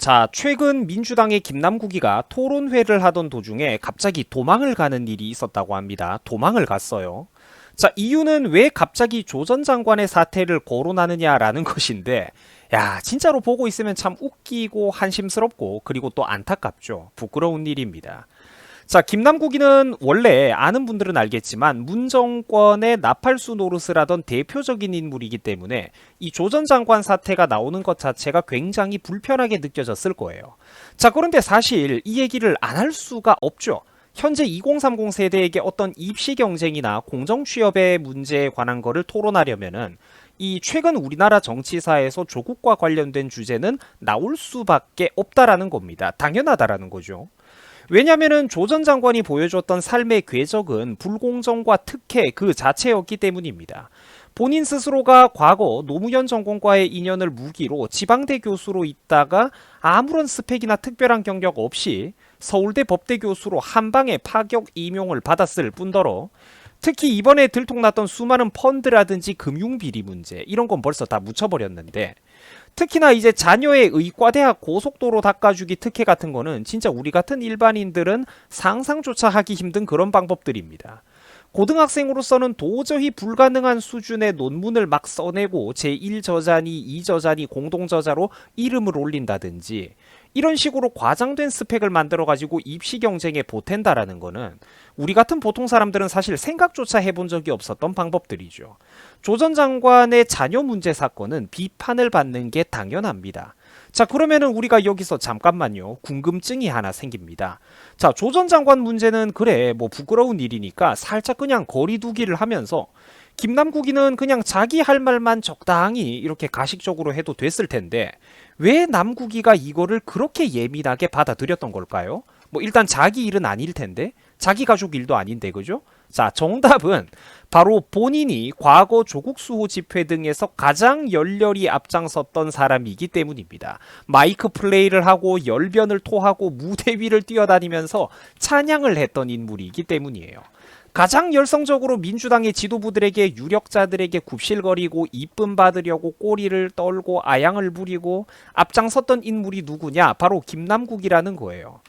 자, 최근 민주당의 김남국이가 토론회를 하던 도중에 갑자기 도망을 가는 일이 있었다고 합니다. 도망을 갔어요. 자, 이유는 왜 갑자기 조 전 장관의 사퇴를 거론하느냐라는 것인데, 야, 진짜로 보고 있으면 참 웃기고 한심스럽고 그리고 또 안타깝죠. 부끄러운 일입니다. 자, 김남국이는 원래 아는 분들은 알겠지만 문 정권의 나팔수 노릇을 하던 대표적인 인물이기 때문에 이 조 전 장관 사태가 나오는 것 자체가 굉장히 불편하게 느껴졌을 거예요. 자, 그런데 사실 이 얘기를 안 할 수가 없죠. 현재 2030 세대에게 어떤 입시 경쟁이나 공정 취업의 문제에 관한 거를 토론하려면은 이 최근 우리나라 정치사에서 조국과 관련된 주제는 나올 수밖에 없다라는 겁니다. 당연하다라는 거죠. 왜냐면은 조 전 장관이 보여줬던 삶의 궤적은 불공정과 특혜 그 자체였기 때문입니다. 본인 스스로가 과거 노무현 정권과의 인연을 무기로 지방대 교수로 있다가 아무런 스펙이나 특별한 경력 없이 서울대 법대 교수로 한 방에 파격 임용을 받았을 뿐더러 특히 이번에 들통났던 수많은 펀드라든지 금융비리 문제 이런 건 벌써 다 묻혀버렸는데 특히나 이제 자녀의 의과대학 고속도로 닦아주기 특혜 같은 거는 진짜 우리 같은 일반인들은 상상조차 하기 힘든 그런 방법들입니다. 고등학생으로서는 도저히 불가능한 수준의 논문을 막 써내고 제1저자니 2저자니 공동저자로 이름을 올린다든지 이런 식으로 과장된 스펙을 만들어가지고 입시 경쟁에 보탠다라는 거는 우리 같은 보통 사람들은 사실 생각조차 해본 적이 없었던 방법들이죠. 조 전 장관의 자녀 문제 사건은 비판을 받는 게 당연합니다. 자, 그러면은 우리가 여기서 잠깐만요. 궁금증이 하나 생깁니다. 자, 조 전 장관 문제는 그래 뭐 부끄러운 일이니까 살짝 그냥 거리두기를 하면서 김남국이는 그냥 자기 할 말만 적당히 이렇게 가식적으로 해도 됐을 텐데 왜 남국이가 이거를 그렇게 예민하게 받아들였던 걸까요? 뭐 일단 자기 일은 아닐 텐데 자기 가족 일도 아닌데 그죠? 자, 정답은 바로 본인이 과거 조국 수호 집회 등에서 가장 열렬히 앞장섰던 사람이기 때문입니다. 마이크 플레이를 하고 열변을 토하고 무대 위를 뛰어다니면서 찬양을 했던 인물이기 때문이에요. 가장 열성적으로 민주당의 지도부들에게 유력자들에게 굽실거리고 이쁨 받으려고 꼬리를 떨고 아양을 부리고 앞장섰던 인물이 누구냐? 바로 김남국이라는 거예요.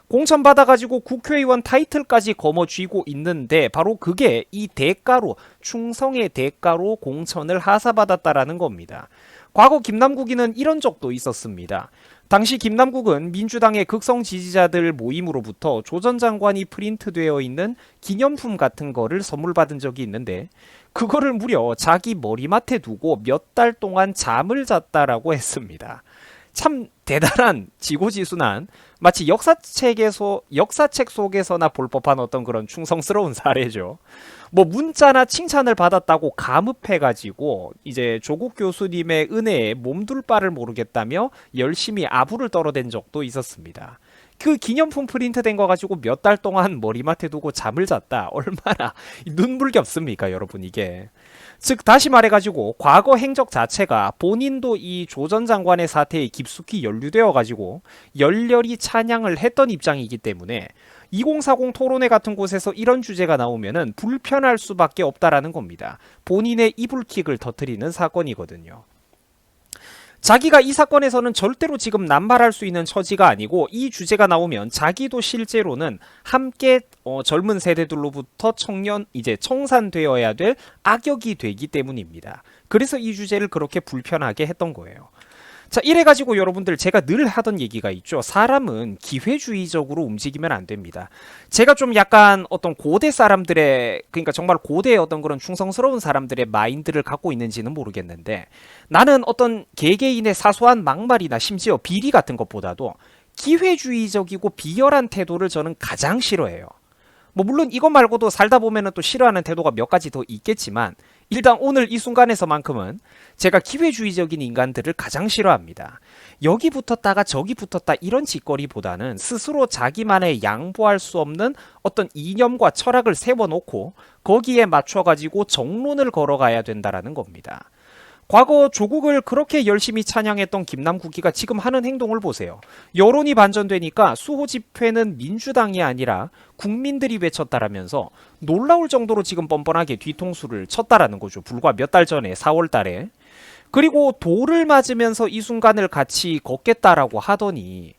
공천 받아가지고 국회의원 타이틀까지 거머쥐고 있는데 바로 그게 이 대가로 충성의 대가로 공천을 하사받았다라는 겁니다. 과거 김남국이는 이런 적도 있었습니다. 당시 김남국은 민주당의 극성 지지자들 모임으로부터 조 전 장관이 프린트되어 있는 기념품 같은 거를 선물 받은 적이 있는데 그거를 무려 자기 머리맡에 두고 몇 달 동안 잠을 잤다라고 했습니다. 참 대단한 지고지순한 마치 역사책 속에서나 볼 법한 어떤 그런 충성스러운 사례죠. 뭐 문자나 칭찬을 받았다고 감읍해가지고 이제 조국 교수님의 은혜에 몸둘 바를 모르겠다며 열심히 아부를 떨어댄 적도 있었습니다. 그 기념품 프린트된 거 가지고 몇 달 동안 머리맡에 두고 잠을 잤다. 얼마나 눈물겹습니까, 여러분 이게. 즉 다시 말해가지고 과거 행적 자체가 본인도 이 조 전 장관의 사태에 깊숙이 연루되어 가지고 열렬히 찬양을 했던 입장이기 때문에 2040 토론회 같은 곳에서 이런 주제가 나오면은 불편할 수밖에 없다라는 겁니다. 본인의 이불킥을 터뜨리는 사건이거든요. 자기가 이 사건에서는 절대로 지금 남발할 수 있는 처지가 아니고 이 주제가 나오면 자기도 실제로는 함께 젊은 세대들로부터 이제 청산되어야 될 악역이 되기 때문입니다. 그래서 이 주제를 그렇게 불편하게 했던 거예요. 자, 이래가지고 여러분들 제가 늘 하던 얘기가 있죠. 사람은 기회주의적으로 움직이면 안 됩니다. 제가 좀 약간 어떤 고대 사람들의 그러니까 정말 고대의 어떤 그런 충성스러운 사람들의 마인드를 갖고 있는지는 모르겠는데 나는 어떤 개개인의 사소한 막말이나 심지어 비리 같은 것보다도 기회주의적이고 비열한 태도를 저는 가장 싫어해요. 뭐 물론 이것 말고도 살다 보면은 또 싫어하는 태도가 몇 가지 더 있겠지만 일단 오늘 이 순간에서만큼은 제가 기회주의적인 인간들을 가장 싫어합니다. 여기 붙었다가 저기 붙었다 이런 짓거리보다는 스스로 자기만의 양보할 수 없는 어떤 이념과 철학을 세워놓고 거기에 맞춰가지고 정론을 걸어가야 된다라는 겁니다. 과거 조국을 그렇게 열심히 찬양했던 김남국이가 지금 하는 행동을 보세요. 여론이 반전되니까 수호 집회는 민주당이 아니라 국민들이 외쳤다라면서 놀라울 정도로 지금 뻔뻔하게 뒤통수를 쳤다라는 거죠. 불과 몇 달 전에 4월 달에. 그리고 돌을 맞으면서 이 순간을 같이 걷겠다라고 하더니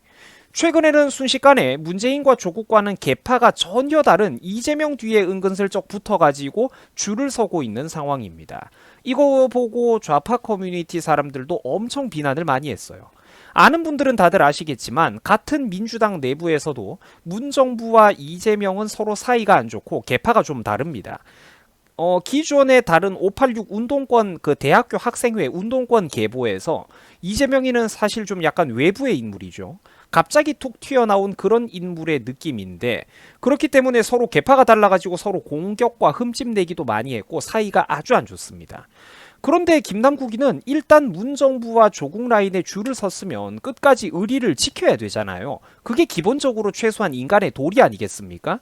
최근에는 순식간에 문재인과 조국과는 계파가 전혀 다른 이재명 뒤에 은근슬쩍 붙어가지고 줄을 서고 있는 상황입니다. 이거 보고 좌파 커뮤니티 사람들도 엄청 비난을 많이 했어요. 아는 분들은 다들 아시겠지만 같은 민주당 내부에서도 문정부와 이재명은 서로 사이가 안 좋고 계파가 좀 다릅니다. 기존의 다른 586 운동권 그 대학교 학생회 운동권 계보에서 이재명이는 사실 좀 약간 외부의 인물이죠. 갑자기 툭 튀어나온 그런 인물의 느낌인데 그렇기 때문에 서로 계파가 달라가지고 서로 공격과 흠집내기도 많이 했고 사이가 아주 안 좋습니다. 그런데 김남국이는 일단 문정부와 조국 라인에 줄을 섰으면 끝까지 의리를 지켜야 되잖아요. 그게 기본적으로 최소한 인간의 도리 아니겠습니까?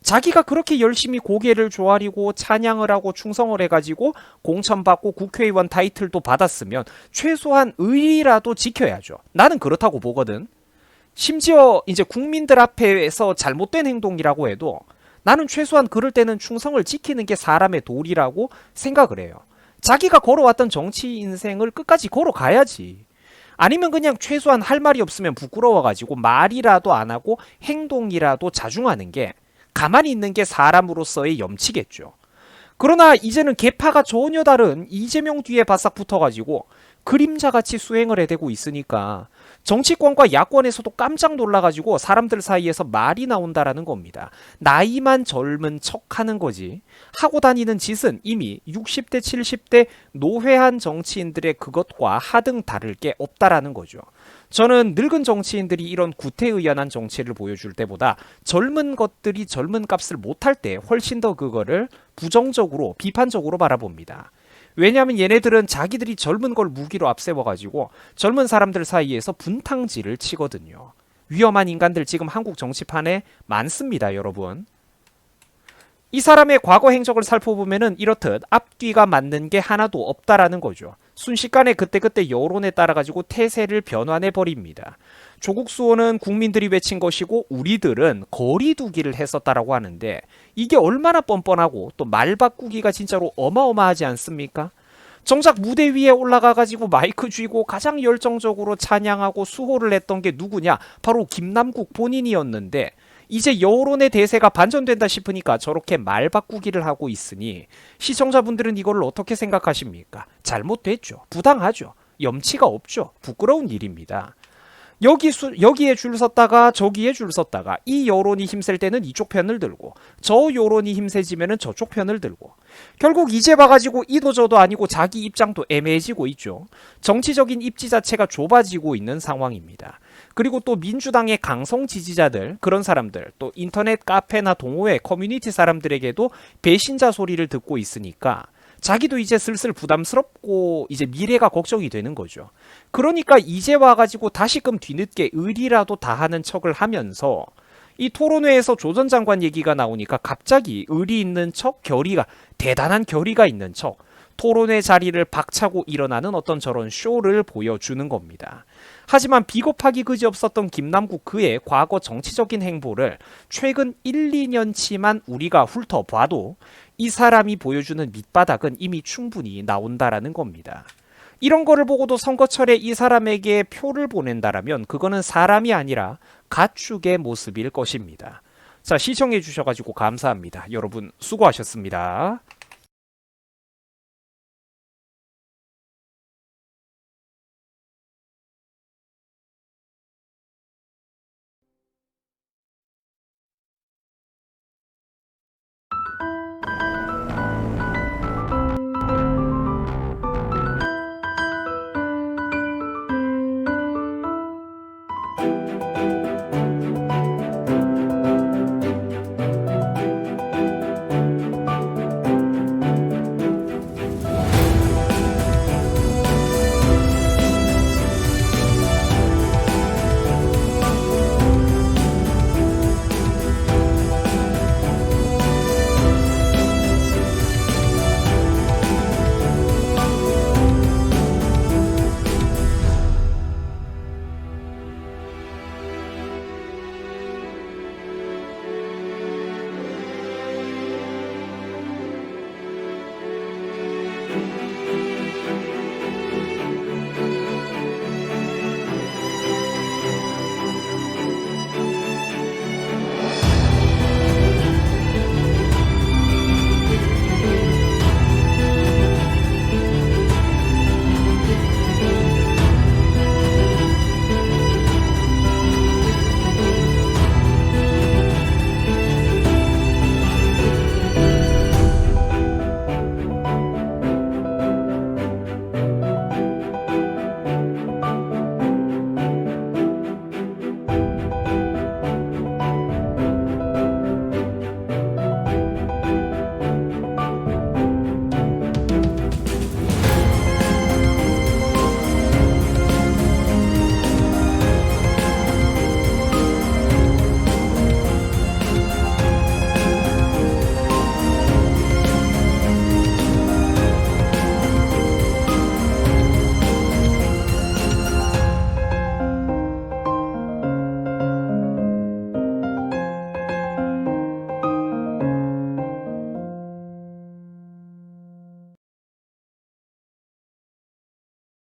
자기가 그렇게 열심히 고개를 조아리고 찬양을 하고 충성을 해가지고 공천받고 국회의원 타이틀도 받았으면 최소한 의리라도 지켜야죠. 나는 그렇다고 보거든. 심지어 이제 국민들 앞에서 잘못된 행동이라고 해도 나는 최소한 그럴 때는 충성을 지키는 게 사람의 도리라고 생각을 해요. 자기가 걸어왔던 정치 인생을 끝까지 걸어가야지. 아니면 그냥 최소한 할 말이 없으면 부끄러워가지고 말이라도 안 하고 행동이라도 자중하는 게 가만히 있는 게 사람으로서의 염치겠죠. 그러나 이제는 계파가 전혀 다른 이재명 뒤에 바싹 붙어가지고 그림자같이 수행을 해대고 있으니까 정치권과 야권에서도 깜짝 놀라가지고 사람들 사이에서 말이 나온다라는 겁니다. 나이만 젊은 척하는 거지 하고 다니는 짓은 이미 60대 70대 노회한 정치인들의 그것과 하등 다를 게 없다라는 거죠. 저는 늙은 정치인들이 이런 구태의연한 정치를 보여줄 때보다 젊은 것들이 젊은 값을 못할 때 훨씬 더 그거를 부정적으로 비판적으로 바라봅니다. 왜냐하면 얘네들은 자기들이 젊은 걸 무기로 앞세워가지고 젊은 사람들 사이에서 분탕질을 치거든요. 위험한 인간들 지금 한국 정치판에 많습니다, 여러분. 이 사람의 과거 행적을 살펴보면은 이렇듯 앞뒤가 맞는 게 하나도 없다라는 거죠. 순식간에 그때그때 여론에 따라가지고 태세를 변환해 버립니다. 조국 수호는 국민들이 외친 것이고 우리들은 거리두기를 했었다라고 하는데 이게 얼마나 뻔뻔하고 또 말 바꾸기가 진짜로 어마어마하지 않습니까? 정작 무대 위에 올라가가지고 마이크 쥐고 가장 열정적으로 찬양하고 수호를 했던 게 누구냐? 바로 김남국 본인이었는데 이제 여론의 대세가 반전된다 싶으니까 저렇게 말 바꾸기를 하고 있으니 시청자분들은 이걸 어떻게 생각하십니까? 잘못됐죠. 부당하죠. 염치가 없죠. 부끄러운 일입니다. 여기에 줄 섰다가 저기에 줄 섰다가 이 여론이 힘셀 때는 이쪽 편을 들고 저 여론이 힘세지면은 저쪽 편을 들고 결국 이제 봐가지고 이도 저도 아니고 자기 입장도 애매해지고 있죠. 정치적인 입지 자체가 좁아지고 있는 상황입니다. 그리고 또 민주당의 강성 지지자들 그런 사람들 또 인터넷 카페나 동호회 커뮤니티 사람들에게도 배신자 소리를 듣고 있으니까 자기도 이제 슬슬 부담스럽고 이제 미래가 걱정이 되는 거죠. 그러니까 이제 와가지고 다시금 뒤늦게 의리라도 다하는 척을 하면서 이 토론회에서 조 전 장관 얘기가 나오니까 갑자기 의리 있는 척, 대단한 결의가 있는 척 토론회 자리를 박차고 일어나는 어떤 저런 쇼를 보여주는 겁니다. 하지만 비겁하기 그지없었던 김남국 그의 과거 정치적인 행보를 최근 1, 2년치만 우리가 훑어봐도 이 사람이 보여주는 밑바닥은 이미 충분히 나온다라는 겁니다. 이런 거를 보고도 선거철에 이 사람에게 표를 보낸다라면 그거는 사람이 아니라 가축의 모습일 것입니다. 자, 시청해 주셔가지고 감사합니다. 여러분 수고하셨습니다.